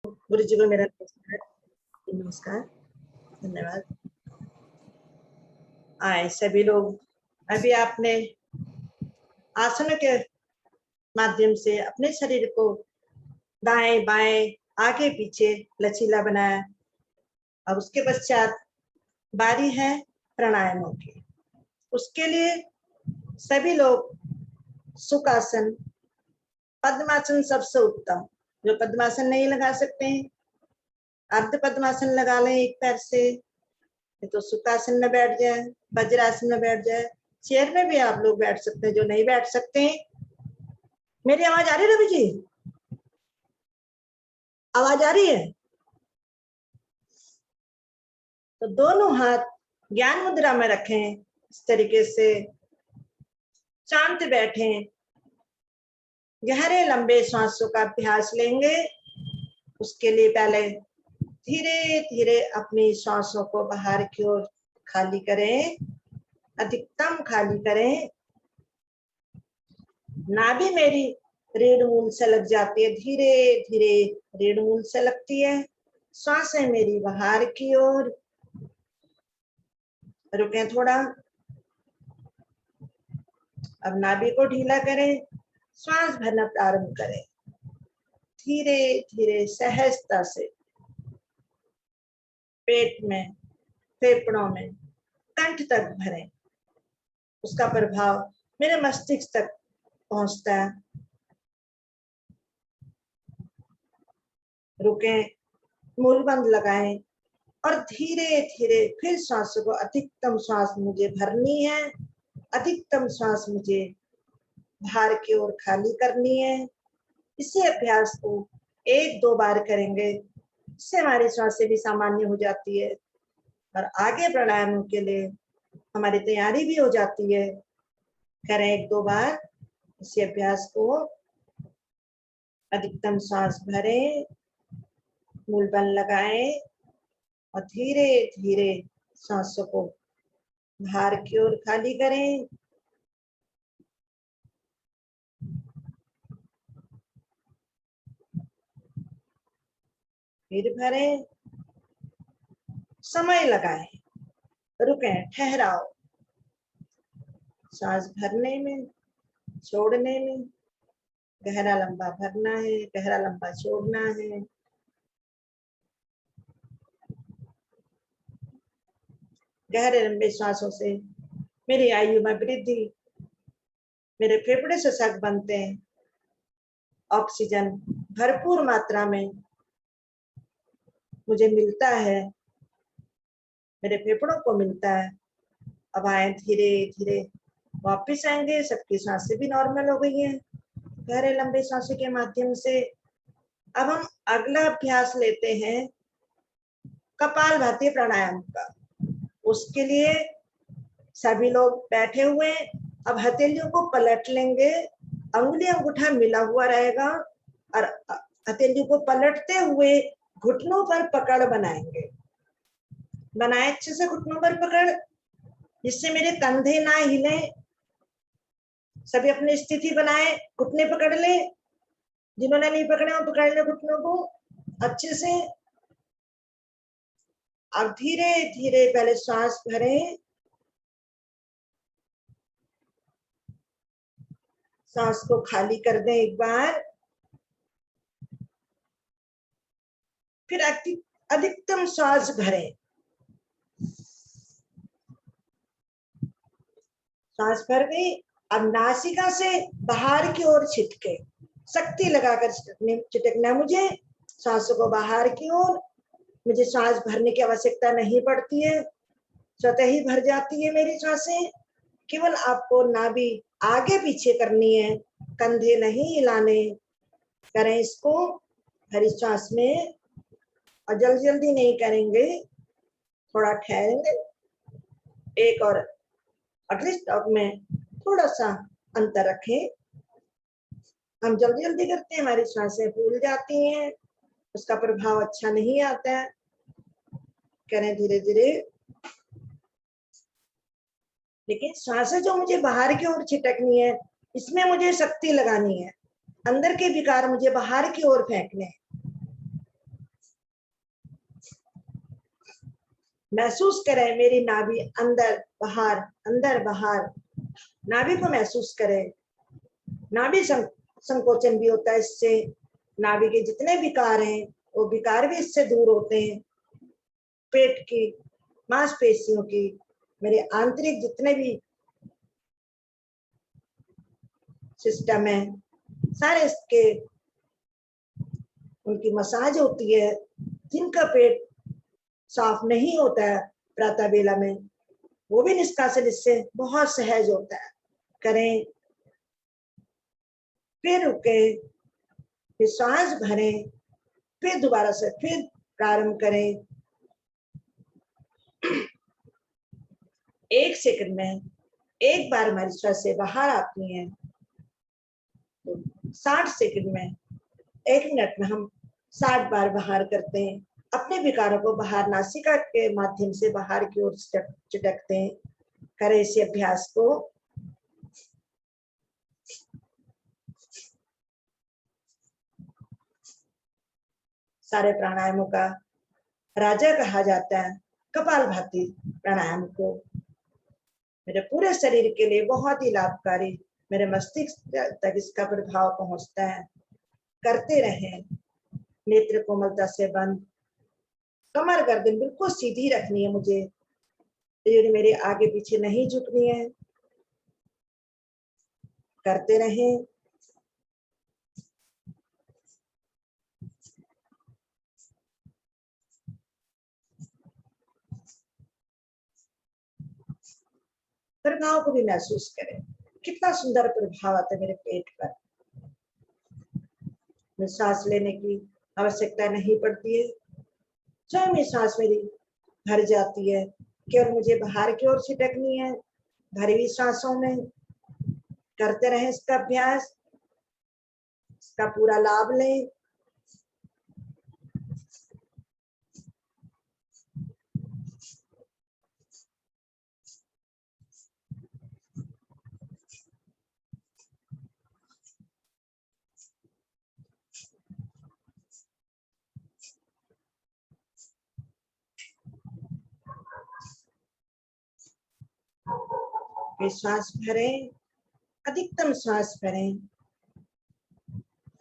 गुरु जी को मेरा नमस्कार, धन्यवाद। आए सभी लोग, अभी आपने आसनों के माध्यम से अपने शरीर को दाएं बाएं आगे पीछे लचीला बनाया। अब उसके पश्चात बारी है प्राणायामों की। उसके लिए सभी लोग सुखासन, पद्मासन सबसे उत्तम। जो पद्मासन नहीं लगा सकते हैं, अर्ध पद्मासन लगा लें एक पैर से, तो सुखासन में बैठ जाए, वज्रासन में बैठ जाए, चेयर में भी आप लोग बैठ सकते हैं जो नहीं बैठ सकते हैं। मेरी आवाज आ रही है रवि जी? आवाज आ रही है? तो दोनों हाथ ज्ञान मुद्रा में रखें, इस तरीके से शांत बैठें। गहरे लंबे सांसों का अभ्यास लेंगे। उसके लिए पहले धीरे धीरे अपनी सांसों को बाहर की ओर खाली करें, अधिकतम खाली करें। नाभि मेरी रीढ़ मूल से लग जाती है, धीरे धीरे रीढ़ मूल से लगती है। सांसें मेरी बाहर की ओर। रुकें थोड़ा। अब नाभि को ढीला करें, श्वास भरना प्रारंभ करें। धीरे धीरे सहजता से पेट में, फेफड़ों में, कंठ तक भरें। उसका प्रभाव मेरे मस्तिष्क तक पहुंचता है। रुकें, मूलबंद लगाएं और धीरे धीरे फिर सांसों को, अधिकतम श्वास मुझे भरनी है, अधिकतम श्वास मुझे बाहर की ओर खाली करनी है। इसी अभ्यास को 1-2 बार करेंगे, इससे हमारी सांसें भी सामान्य हो जाती है और आगे प्राणायामों के लिए हमारी तैयारी भी हो जाती है। करें 1-2 बार इसी अभ्यास को। अधिकतम श्वास भरें, मूलबंद लगाएं और धीरे धीरे सांसों को बाहर की ओर खाली करें। फिर भरें, समय लगाएं, रुकें, ठहराओ। सांस भरने में, छोड़ने में, गहरा लंबा भरना है, गहरा लंबा छोड़ना है। गहरे लंबे सांसों से मेरी आयु में वृद्धि, मेरे फेफड़े सशक्त बनते हैं। ऑक्सीजन भरपूर मात्रा में मुझे मिलता है, मेरे फेफड़ों को मिलता है। अब आए धीरे धीरे वापिस आएंगे। सबकी सांसें भी नॉर्मल हो गई हैं गहरे लंबे सांसों के माध्यम से। अब हम अगला अभ्यास लेते हैं कपालभाति प्राणायाम का। उसके लिए सभी लोग बैठे हुए, अब हथेलियों को पलट लेंगे, अंगुली अंगूठा मिला हुआ रहेगा और हथेलियों को पलटते हुए घुटनों पर पकड़ बनाएंगे। बनाए अच्छे से घुटनों पर पकड़, जिससे मेरे कंधे ना हिले। सभी अपनी स्थिति बनाए, घुटने पकड़ ले, जिन्होंने नहीं पकड़े वो पकड़ ले घुटनों को अच्छे से। अब धीरे धीरे पहले श्वास भरें, सांस को खाली कर दें एक बार, फिर अधिकतम श्वास भरें। सांस भर गई। अब नासिका से बाहर की ओर छिटके, शक्ति लगाकर छिटकना मुझे, सांसों को बाहर की ओर। मुझे सांस भरने की आवश्यकता नहीं पड़ती है, स्वतः ही भर जाती है मेरी सांसें। केवल आपको नाभि आगे पीछे करनी है, कंधे नहीं हिलाने। करें इसको हरी सांस में, और जल्दी जल्दी नहीं करेंगे, थोड़ा ठहरेंगे। एक और अगले स्टॉप में थोड़ा सा अंतर रखें। हम जल्दी जल्दी करते हैं, हमारी सांसें फूल जाती हैं, उसका प्रभाव अच्छा नहीं आता है। करें धीरे धीरे। लेकिन सांसें जो मुझे बाहर की ओर छिटकनी है, इसमें मुझे शक्ति लगानी है। अंदर के विकार मुझे बाहर की ओर फेंकने हैं। महसूस करें मेरी नाभि अंदर बाहर, नाभि को महसूस करें। नाभि संकोचन भी होता है इससे, नाभि के जितने विकार हैं वो विकार भी इससे दूर होते हैं। पेट की मांसपेशियों की, मेरे आंतरिक जितने भी सिस्टम है सारे इसके, उनकी मसाज होती है। जिनका पेट साफ नहीं होता है प्रातः बेला में, वो भी निष्कासन इससे बहुत सहज होता है। करें, फिर रुके, फिर सांस भरें, फिर दोबारा से फिर प्रारंभ करें। 1 सेकंड में एक बार हमारी श्वास से बाहर आती है, तो 60 सेकंड में, 1 मिनट में हम 60 बार बाहर करते हैं। अपने विकारों को बाहर नासिका के माध्यम से बाहर की ओर चिटकते हैं। करें इस अभ्यास को। सारे प्राणायामों का राजा कहा जाता है कपालभाति प्राणायाम को। मेरे पूरे शरीर के लिए बहुत ही लाभकारी, मेरे मस्तिष्क तक इसका प्रभाव पहुंचता है। करते रहें। नेत्र कोमलता से बंद, कमर गर्दन बिल्कुल सीधी रखनी है मुझे, रीढ़ मेरे आगे पीछे नहीं झुकनी है। करते रहें। प्रभाव को भी महसूस करें, कितना सुंदर प्रभाव आता है मेरे पेट पर। मैं सांस लेने की आवश्यकता नहीं पड़ती है, स्वयं ही सांस मेरी भर जाती है। केवल मुझे बाहर की ओर छिटकनी है, भरी हुई सांसों में। करते रहें इसका अभ्यास, इसका पूरा लाभ लें। फिर सांस भरें, अधिकतम सांस भरें।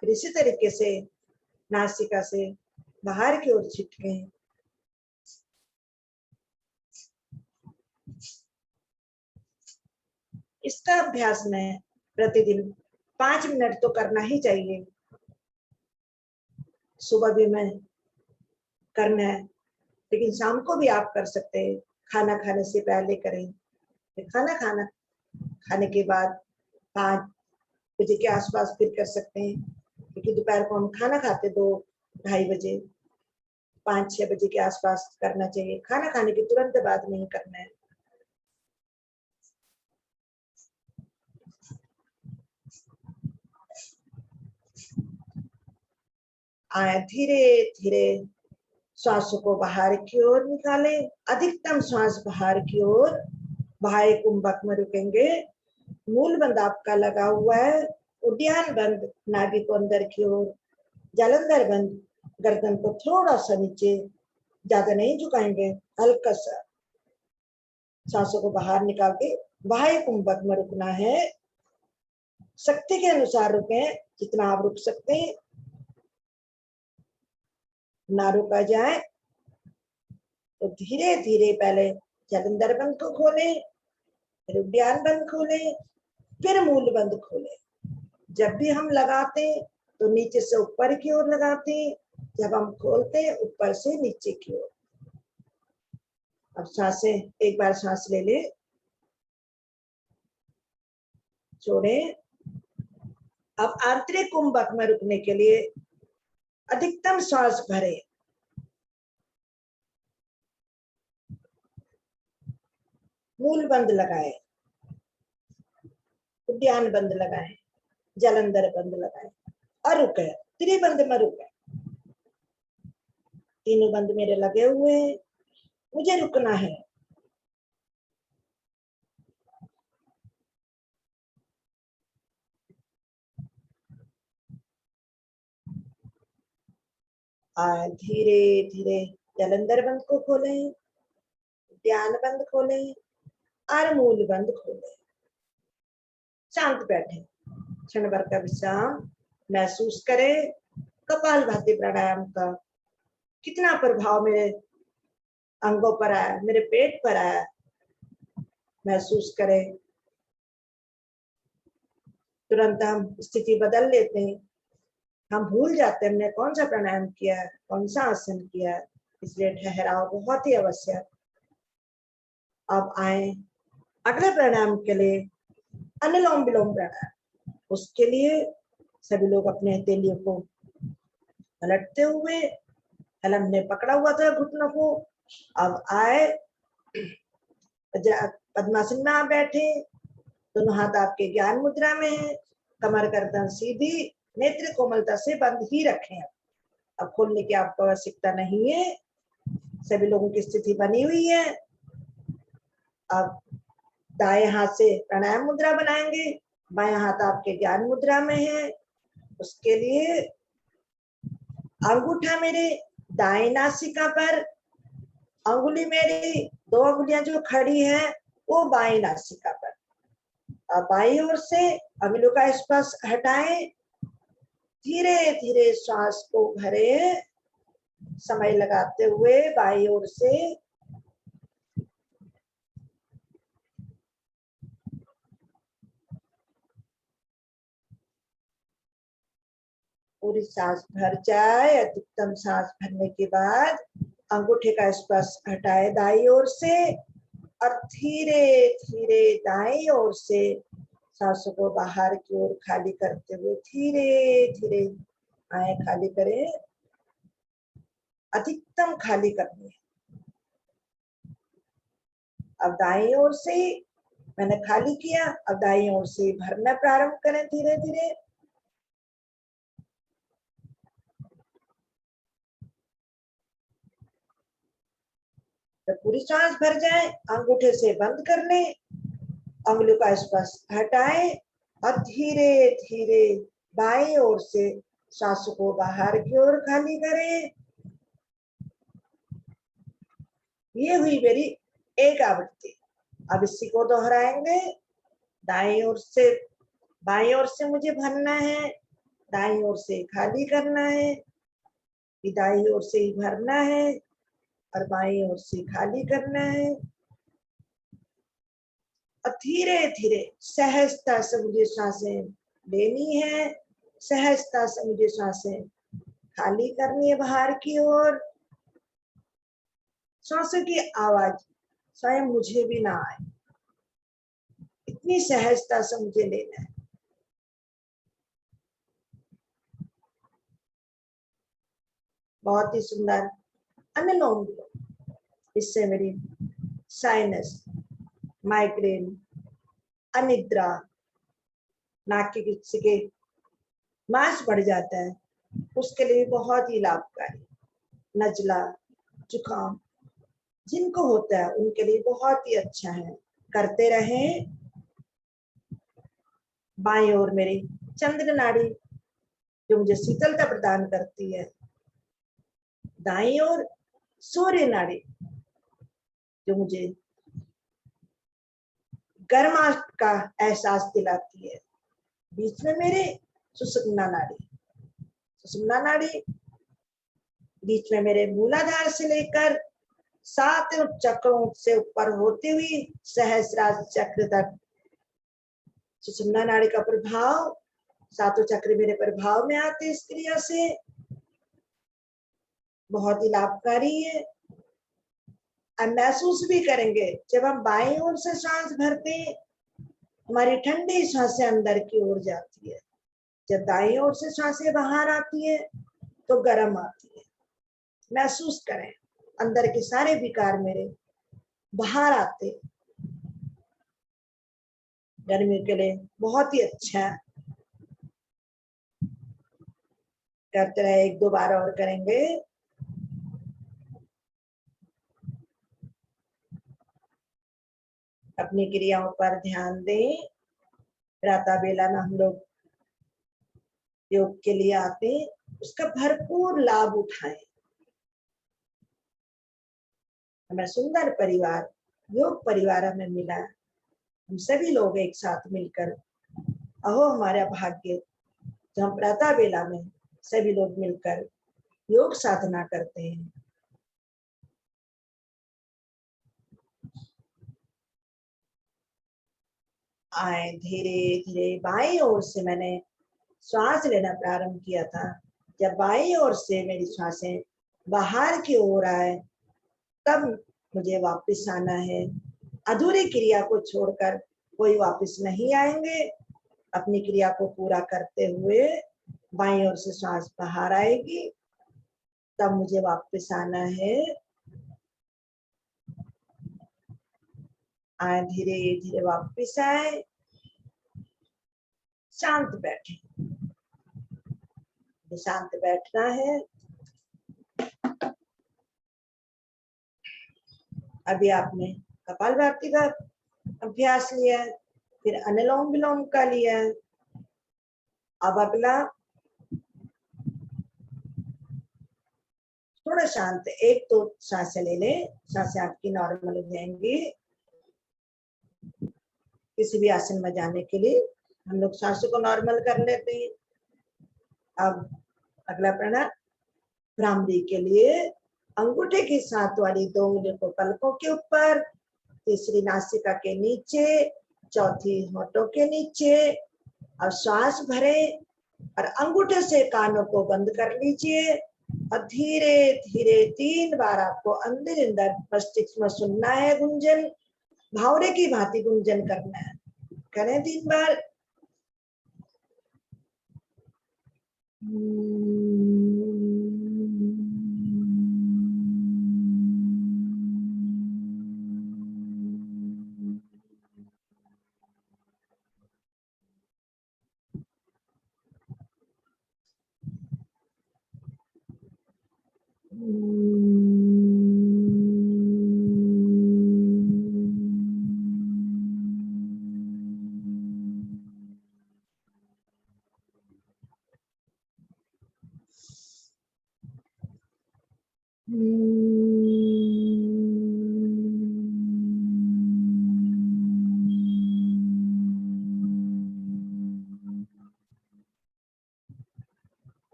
फिर इसी तरीके से नासिका से बाहर की ओर छिटकें। इसका अभ्यास में प्रतिदिन 5 मिनट तो करना ही चाहिए। सुबह भी मैं करना है, लेकिन शाम को भी आप कर सकते हैं। खाना खाने से पहले करें, फिर खाने के बाद 5 बजे के आसपास फिर कर सकते हैं, क्योंकि दोपहर को हम खाना खाते 2-2:30 बजे। 5-6 बजे के आसपास करना चाहिए, खाना खाने के तुरंत बाद नहीं करना है। आए धीरे धीरे श्वासों को बाहर की ओर निकालें, अधिकतम श्वास बाहर की ओर। बाह्य कुंभक में रुकेंगे। मूल बंद आपका लगा हुआ है, उद्यान बंद नाभि को अंदर की ओर, जालंधर बंद गर्दन को थोड़ा सा नीचे, ज्यादा नहीं झुकाएंगे, हल्का सा। सांसों को बाहर निकाल के बाह्य कुंभक में रुकना है। शक्ति के अनुसार रुकें, जितना आप रुक सकते हैं। ना रुका जाए तो धीरे धीरे पहले जालंधर बंद को खोलें, फिर उद्यान बंद खोलें, फिर मूल बंद खोलें। जब भी हम लगाते तो नीचे से ऊपर की ओर लगाते, जब हम खोलते हैं ऊपर से नीचे की ओर। अब सांसें, एक बार सांस ले ले, छोड़े। अब आंतरिक कुंभक में रुकने के लिए अधिकतम सांस भरे, मूल बंद लगाए, उद्यान बंद लगाए, जालंधर बंद लगाए और रुके। त्रिबंद में रुके। तीनों बंद मेरे लगे हुए हैं, मुझे रुकना है। धीरे धीरे जालंधर बंद को खोलें, ध्यान बंद खोलें और मूल बंद खोलें। शांत बैठे, क्षण भर का विश्राम महसूस करें। कपालभाति प्राणायाम का कितना प्रभाव मेरे अंगों पर आया, मेरे पेट पर आया, महसूस करें। तुरंत हम स्थिति बदल लेते हैं, हम भूल जाते हैं हमने कौन सा प्राणायाम किया है, कौन सा आसन किया है। इसलिए ठहराव बहुत ही आवश्यक। अब आए अगले प्राणायाम के लिए, अनुलोम विलोम प्राणायाम। उसके लिए सभी लोग अपने हथेलियों को पलटते हुए, कलम ने पकड़ा हुआ था घुटनों को, अब आए पद्मासन में आप बैठे, दोनों हाथ आपके ज्ञान मुद्रा में है, कमर गर्दन सीधी, नेत्र कोमलता से बंद ही रखें। अब खोलने की आपको आवश्यकता नहीं है, सभी लोगों की स्थिति बनी हुई है। अब दाएं हाथ से प्राणायाम मुद्रा बनाएंगे, बायां हाथ आपके ज्ञान मुद्रा में है। उसके लिए अंगूठा मेरे दाएं नासिका पर, अंगुली मेरी 2 अंगुलियां जो खड़ी है वो बाएं नासिका पर। अब बाईं ओर से अंगुलियों का स्पर्श हटाएं, धीरे धीरे श्वास को भरे, समय लगाते हुए बाईं ओर से पूरी सांस भर जाए। अधिकतम सांस भरने के बाद अंगूठे का स्पर्श हटाए दाईं ओर से, और धीरे धीरे दाईं ओर से सांसों को बाहर की ओर खाली करते हुए धीरे धीरे आए, खाली करें। अधिकतम खाली करनी है। अब दाईं ओर से मैंने खाली किया, अब दाईं ओर से भरना प्रारंभ करें धीरे धीरे। जब पूरी सांस भर जाए अंगूठे से बंद कर लें, अंगुलियों का स्पर्श हटाएं और धीरे धीरे बाईं ओर से सांसों को बाहर की ओर खाली करें। ये हुई मेरी एक आवृत्ति। अब इसी को दोहराएंगे। दाईं ओर से बाईं ओर से मुझे भरना है, दाईं ओर से खाली करना है, दाईं ओर से ही भरना है और बाईं ओर से खाली करना है। और धीरे धीरे सहजता से मुझे सांसें लेनी है, सहजता से मुझे सांसें खाली करनी है बाहर की ओर। सांसों की आवाज स्वयं मुझे भी ना आए, इतनी सहजता से मुझे लेना है। बहुत ही सुंदर अनुलोम विलोम। इससे मेरी साइनस, माइग्रेन, अनिद्रा, नाक के किसी के मांस बढ़ जाता है, उसके लिए बहुत ही लाभकारी। नजला, जुकाम जिनको होता है उनके लिए बहुत ही अच्छा है, करते रहें। बाईं ओर मेरी चंद्र नाड़ी जो मुझे शीतलता प्रदान करती है, दाईं ओर सूर्य नाड़ी जो मुझे गर्मा का एहसास दिलाती है। बीच में मेरे सुषुम्ना नाड़ी, सुषुम्ना नाड़ी बीच में मेरे मूलाधार से लेकर 7 चक्रों से ऊपर होती हुई सहस्रार चक्र तक सुषुम्ना नाड़ी का प्रभाव, 7 चक्र मेरे प्रभाव में आते इस क्रिया से, बहुत ही लाभकारी है। अब महसूस भी करेंगे जब हम बाईं ओर से सांस भरते हैं, हमारी ठंडी सांसें अंदर की ओर जाती है। जब दाईं ओर से सांसें बाहर आती है तो गर्म आती है। महसूस करें अंदर के सारे विकार मेरे बाहर आते, गर्मी के लिए बहुत ही अच्छा है। करते रहे, 1-2 बार और करेंगे। अपनी क्रियाओं पर ध्यान दें। प्रातः बेला में हम लोग योग के लिए आते, उसका भरपूर लाभ उठाएं। हमारा सुंदर परिवार, योग परिवार हमें मिला। हम सभी लोग एक साथ मिलकर, अहो हमारा भाग्य, जो हम प्रातः बेला में सभी लोग मिलकर योग साधना करते हैं। आए धीरे धीरे बाईं ओर से मैंने श्वास लेना प्रारंभ किया था। जब बाईं ओर से मेरी श्वासें बाहर की ओर आए तब मुझे वापस आना है। अधूरी क्रिया को छोड़कर कोई वापस नहीं आएंगे। अपनी क्रिया को पूरा करते हुए बाईं ओर से श्वास बाहर आएगी, तब मुझे वापस आना है। आए धीरे धीरे वापस आए, शांत बैठे। शांत बैठना है। अभी आपने कपालभाति का अभ्यास लिया है, फिर अनुलोम विलोम का लिया है। अब अगला थोड़ा शांत, एक तो सांसें ले लें, सांसें आपकी नॉर्मल हो जाएंगी। किसी भी आसन में जाने के लिए हम लोग सांसों को नॉर्मल कर लेते हैं। अब अगला प्राणायाम भ्रामरी के लिए अंगूठे के साथ वाली 2 उंगलियों को पलकों के ऊपर, तीसरी नासिका के नीचे, चौथी होठों के नीचे। अब श्वास भरे और अंगूठे से कानों को बंद कर लीजिए और धीरे धीरे 3 बार आपको अंदर अंदर मस्तिष्क में सुनना है गुंजन, भावरे की भांति गुंजन करना है। करें 3 बार।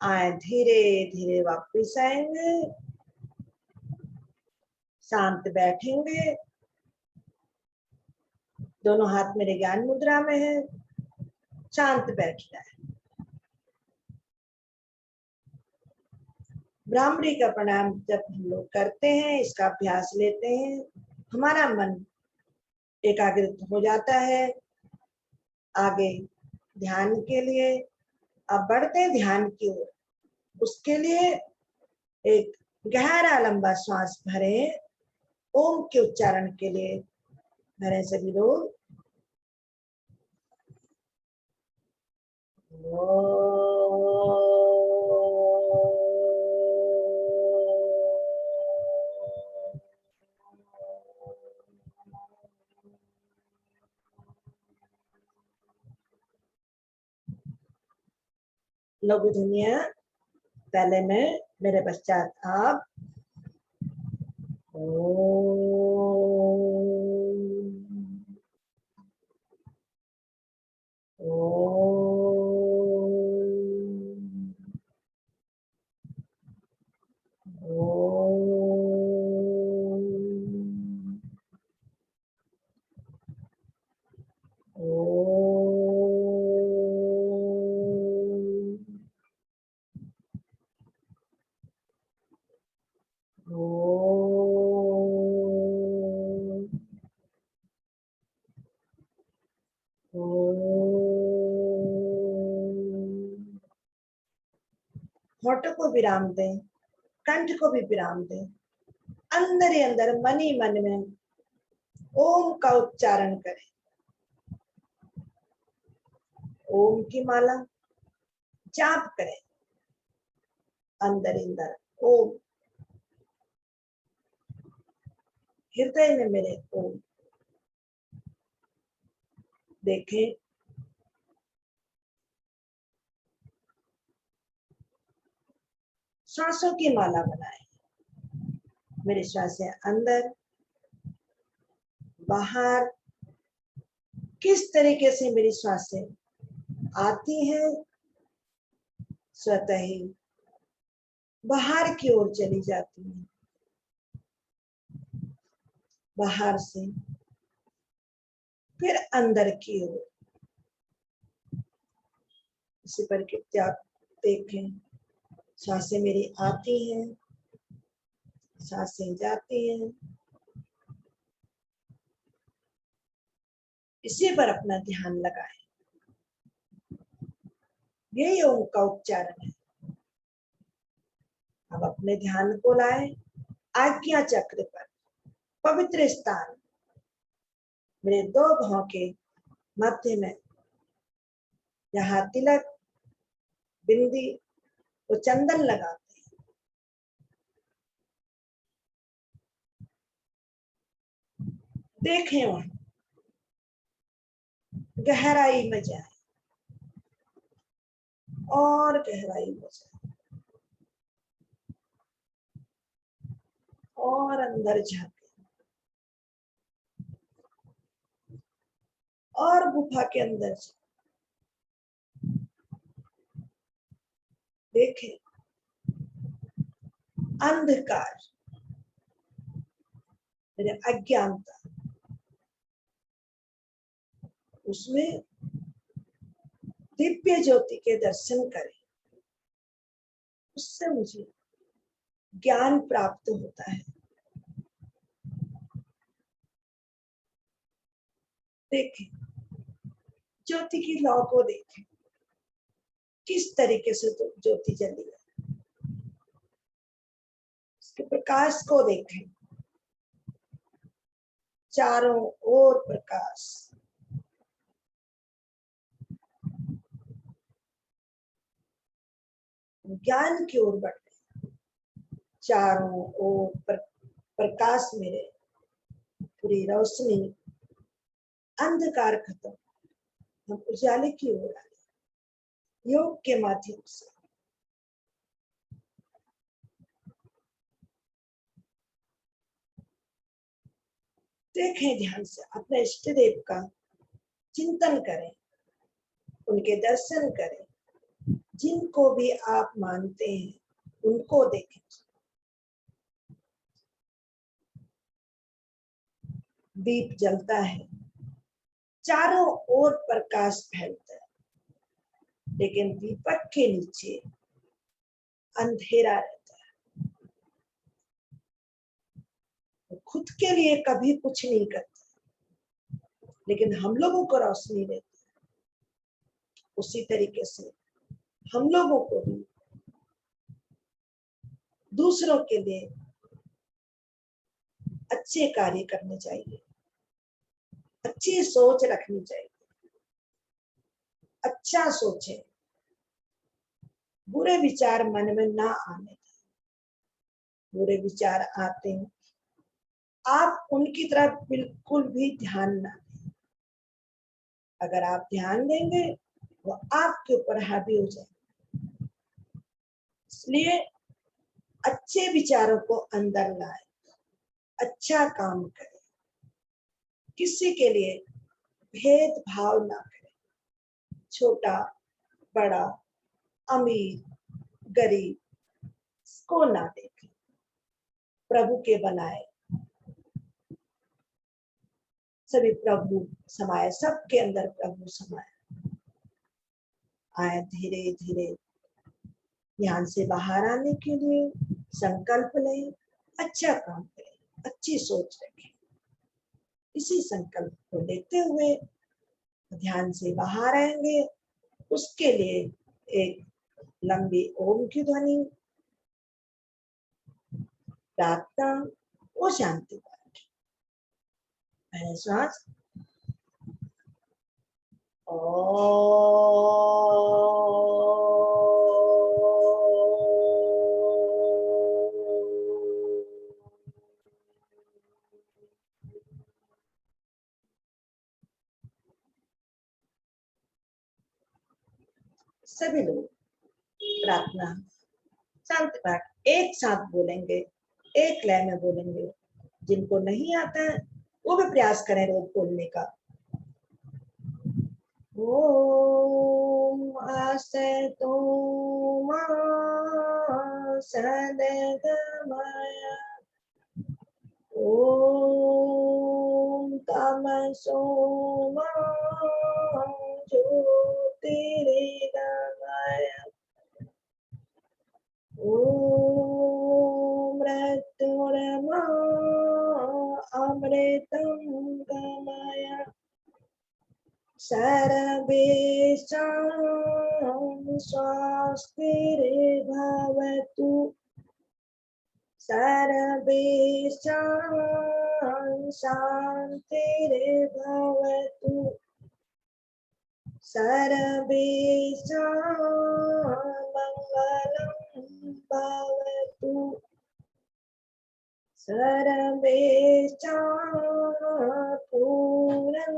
आए धीरे धीरे वापस आएंगे, शांत बैठेंगे। दोनों हाथ मेरे ज्ञान मुद्रा में है, शांत बैठना है। भ्रामरी का प्राणायाम जब हम लोग करते हैं, इसका अभ्यास लेते हैं, हमारा मन एकाग्रित हो जाता है। आगे ध्यान के लिए अब बढ़ते हैं ध्यान की ओर। उसके लिए एक गहरा लंबा श्वास भरें। ओम के उच्चारण के लिए भरें सभी लोग। लघु ध्वनिया पहले मैं, मेरे पश्चात आप। होठों को विराम दें, कंठ को भी विराम दें। अंदर ही अंदर मन ही मन में ओम का उच्चारण करें। ओम की माला जाप करें। अंदर अंदर ओम हृदय में मेरे ओम। देखें सांसों की माला बनाए। मेरी सांसें अंदर बाहर किस तरीके से मेरी सांसें आती हैं, स्वतः ही बाहर की ओर चली जाती हैं, बाहर से फिर अंदर की ओर। इसी पर क्या देखें, सांसें मेरी आती हैं, सांसें जाती हैं। इसी पर अपना ध्यान लगाएं। यही ओम का उच्चारण है। अब अपने ध्यान को लाएं आज्ञा चक्र पर, पवित्र स्थान, मेरे दो भौं के मध्य में, यहाँ तिलक बिंदी वो चंदन लगाते हैं। देखें वहां गहराई में जाए और गहराई में जाए और अंदर झांके और गुफा के अंदर जाए। देखें अंधकार, मेरे अज्ञानता, उसमें दिव्य ज्योति के दर्शन करें। उससे मुझे ज्ञान प्राप्त होता है। देखें ज्योति की लौ को देखें, किस तरीके से तो ज्योति जली है। उसके प्रकाश को देखें, चारों ओर प्रकाश। ज्ञान की ओर बढ़े, चारों ओर प्रकाश मेरे, पूरी रोशनी, अंधकार खत्म, हम उजाले की ओर आए योग के माध्यम से। देखें ध्यान से, अपने इष्ट देव का चिंतन करें, उनके दर्शन करें। जिनको भी आप मानते हैं उनको देखें। दीप जलता है, चारों ओर प्रकाश फैलता है, लेकिन दीपक के नीचे अंधेरा रहता है। वो खुद के लिए कभी कुछ नहीं करता, लेकिन हम लोगों को रोशनी देता है। उसी तरीके से हम लोगों को भी दूसरों के लिए अच्छे कार्य करने चाहिए, अच्छी सोच रखनी चाहिए, अच्छा सोचें, बुरे विचार मन में ना आने दें। बुरे विचार आते हैं, आप उनकी तरफ बिल्कुल भी ध्यान ना दें। अगर आप ध्यान देंगे वो आपके ऊपर हावी हो जाए। इसलिए अच्छे विचारों को अंदर लाए, अच्छा काम करें, किसी के लिए भेदभाव ना करें, छोटा बड़ा अमीर गरीब को ना देखें, प्रभु के बनाए सभी प्रभु समाये, सबके अंदर प्रभु समाये। आए धीरे धीरे ध्यान से बाहर आने के लिए संकल्प लें, अच्छा काम करें, अच्छी सोच रखें। इसी संकल्प को लेते हुए ध्यान से बाहर आएंगे। उसके लिए एक लंबी ओम की ध्वनि, प्रार्थना और शांति पाठ। पहले श्वास सभी लोग प्रार्थना शांति पाठ एक साथ बोलेंगे, एक लय में बोलेंगे। जिनको नहीं आता है वो भी प्रयास करें रोज बोलने का। ओम असतो मा सद्गमय ओम तमसो मा ज्योतिर्गमय ओम मृत्युर्मा अमृतं गमय सर्वेषां स्वस्तिर्भवतु सर्वेषां शान्तिर्भवतु सर्वेषां मङ्गलं भवतु सर्वेषां पूर्णं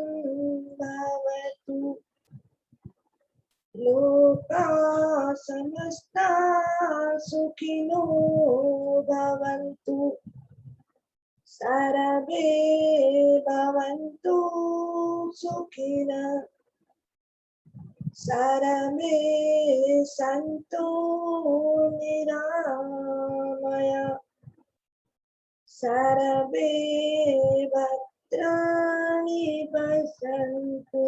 भवतु लोकाः समस्ता सुखिनो भवन्तु सर्वे भवन्तु सुखिनः सर्वे सन्तु निरामया सर्वे भद्राणि पश्यन्तु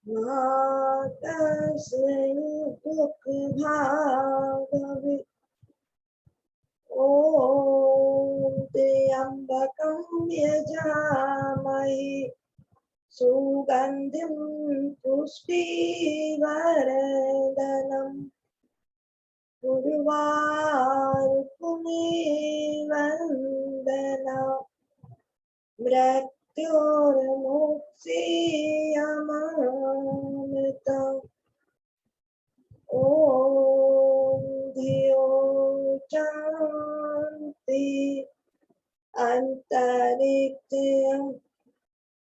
मा कश्चित् दुःखभाग् ॐ त्र्यम्बकं यजामहे सुगन्धिं पुष्टिवर्धनम् उर्वारुकमेवन्दना मृत्योर्मुक्षीयमामृतम् ॐ धियो शान्ति अन्तरिक्षं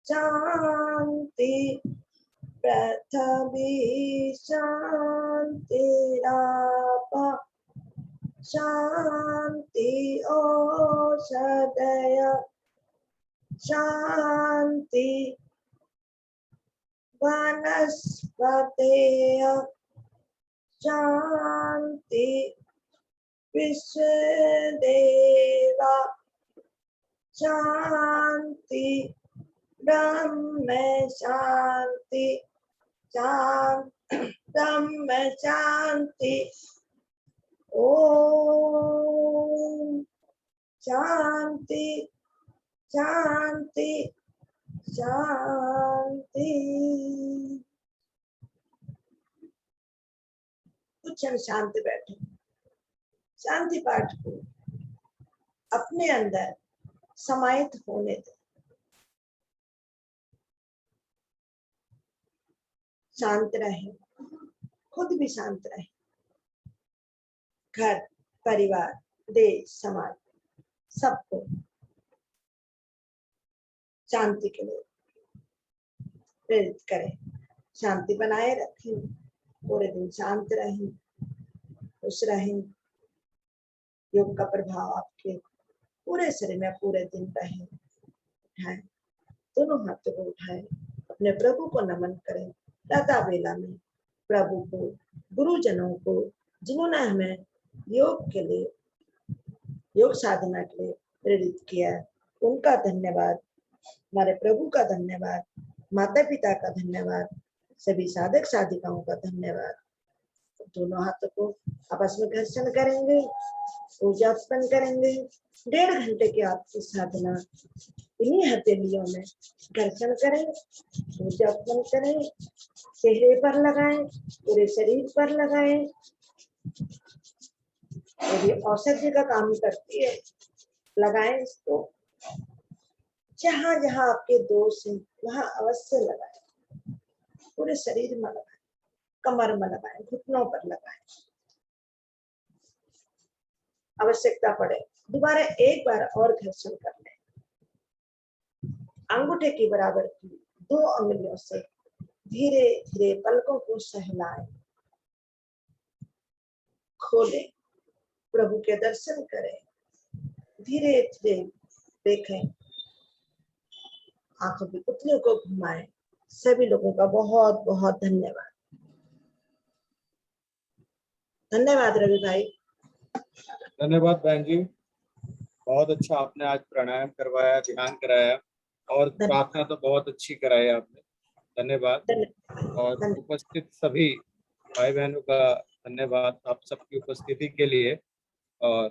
शान्ति पृथिवी शान्तिराप शान्ति ओषधय शान्ति वनस्पतय शान्ति विश्वदेवा शान्ति ब्रह्म शान्ति ब्रह्म शान्ति ओम शांति शांति शांति। कुछ क्षण शांति बैठे, शांति पाठ को अपने अंदर समाहित होने दे। शांत रहे, खुद भी शांत रहे, घर परिवार देश समाज सबको शांति के लिए प्रेरित करें। शांति बनाए रखें, पूरे दिन शांत रहें, खुश रहें। योग का प्रभाव आपके पूरे शरीर में पूरे दिन रहे। उठाएं, दोनों हाथों को उठाएं, अपने प्रभु को नमन करें। प्रातः वेला में प्रभु को, गुरुजनों को, जिन्होंने हमें योग के लिए, योग साधना के लिए प्रेरित किया, उनका धन्यवाद। हमारे प्रभु का धन्यवाद, माता पिता का धन्यवाद, सभी साधक साधिकाओं का धन्यवाद। दोनों हाथों को आपस में घर्षण करेंगे, ऊर्जा उत्पन्न करेंगे। 1.5 घंटे की आपकी साधना इन्हीं हथेलियों में घर्षण करें, ऊर्जा उत्पन्न करें। चेहरे पर लगाएं, पूरे शरीर पर लगाएं। ये औषधि का काम करती है, लगाएं इसको। जहां जहां आपके दोष हैं वहां अवश्य लगाएं, पूरे शरीर में लगाएं, कमर में लगाएं, घुटनों पर लगाएं। आवश्यकता पड़े दोबारा एक बार और घर्षण कर लें। अंगूठे की बराबर की 2 अंगुलियों से धीरे धीरे पलकों को सहलाए, खोले, प्रभु के दर्शन करें, धीरे धीरे देखें, आंखों की पुतलियों को घुमाएं। सभी लोगों का बहुत बहुत धन्यवाद। धन्यवाद रवि भाई। धन्यवाद बहन जी, बहुत अच्छा आपने आज प्राणायाम करवाया, ध्यान कराया और प्रार्थना तो बहुत अच्छी कराई आपने। धन्यवाद। और उपस्थित सभी भाई बहनों का धन्यवाद आप सबकी उपस्थिति के लिए, और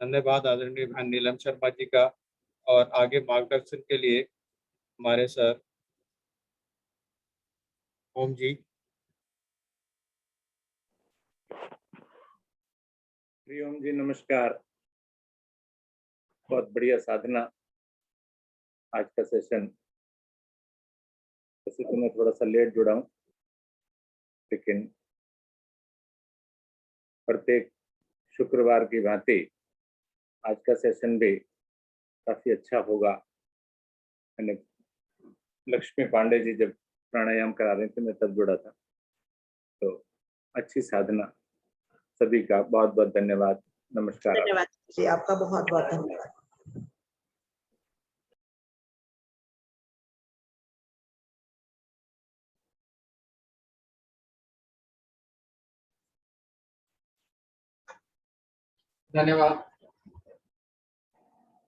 धन्यवाद आदरणीय बहन नीलम शर्मा जी का, और आगे मार्गदर्शन के लिए हमारे सर ओम जी। ओम जी नमस्कार। बहुत बढ़िया साधना आज का सेशन। वैसे तो मैं थोड़ा सा लेट जुड़ा हूँ, लेकिन प्रत्येक शुक्रवार की भांति आज का सेशन भी काफी अच्छा होगा। मैंने लक्ष्मी पांडे जी जब प्राणायाम करा रहे थे मैं तब जुड़ा था, तो अच्छी साधना। सभी का बहुत बहुत धन्यवाद। नमस्कार। धन्यवाद जी, आपका बहुत बहुत धन्यवाद। धन्यवाद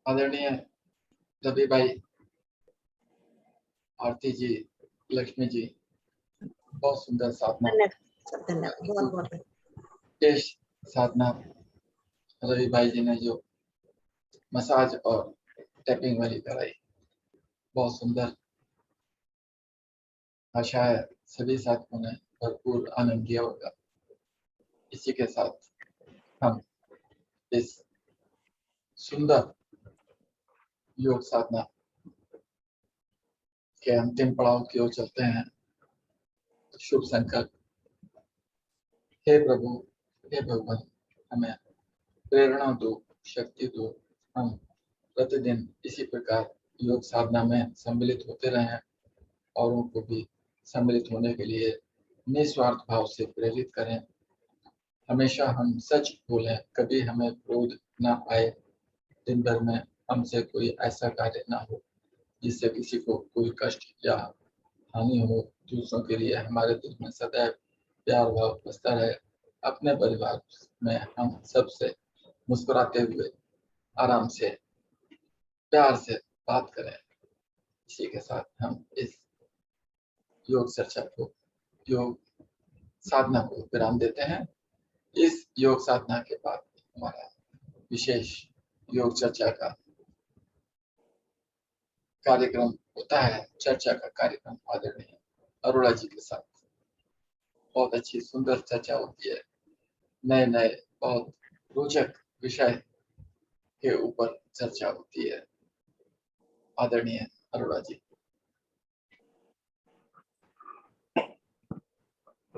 आदरणीय रवि भाई, आरती जी, लक्ष्मी जी, बहुत सुंदर साधना। धन्यवाद, बहुत बहुत विशेष साधना रवि भाई जी ने जो मसाज और टैपिंग वाली कराई, बहुत सुंदर। आशा है सभी साथियों ने भरपूर आनंद लिया होगा। इसी के साथ हम इस सुंदर योग साधना के अंतिम पड़ाव की ओर चलते हैं। शुभ संकल्प। हे प्रभु, हे भगवान, हमें प्रेरणा दो, शक्ति दो। हम प्रतिदिन इसी प्रकार योग साधना में सम्मिलित होते रहें, औरों को भी सम्मिलित होने के लिए निस्वार्थ भाव से प्रेरित करें। हमेशा हम सच बोलें, कभी हमें क्रोध ना आए। दिन भर में हमसे कोई ऐसा कार्य ना हो जिससे किसी को कोई कष्ट या हानि हो। दूसरों के लिए हमारे दिल में सदैव प्यार भाव बसता रहे। अपने परिवार में हम सबसे मुस्कुराते हुए आराम से प्यार से बात करें। इसी के साथ हम इस योग चर्चा को, योग साधना को विराम देते हैं। इस योग साधना के बाद हमारा विशेष योग चर्चा का कार्यक्रम होता है। चर्चा का कार्यक्रम आदरणीय अरोड़ा जी के साथ बहुत अच्छी सुंदर चर्चा होती है। नए नए बहुत रोचक विषय के ऊपर चर्चा होती है। आदरणीय अरोड़ा जी।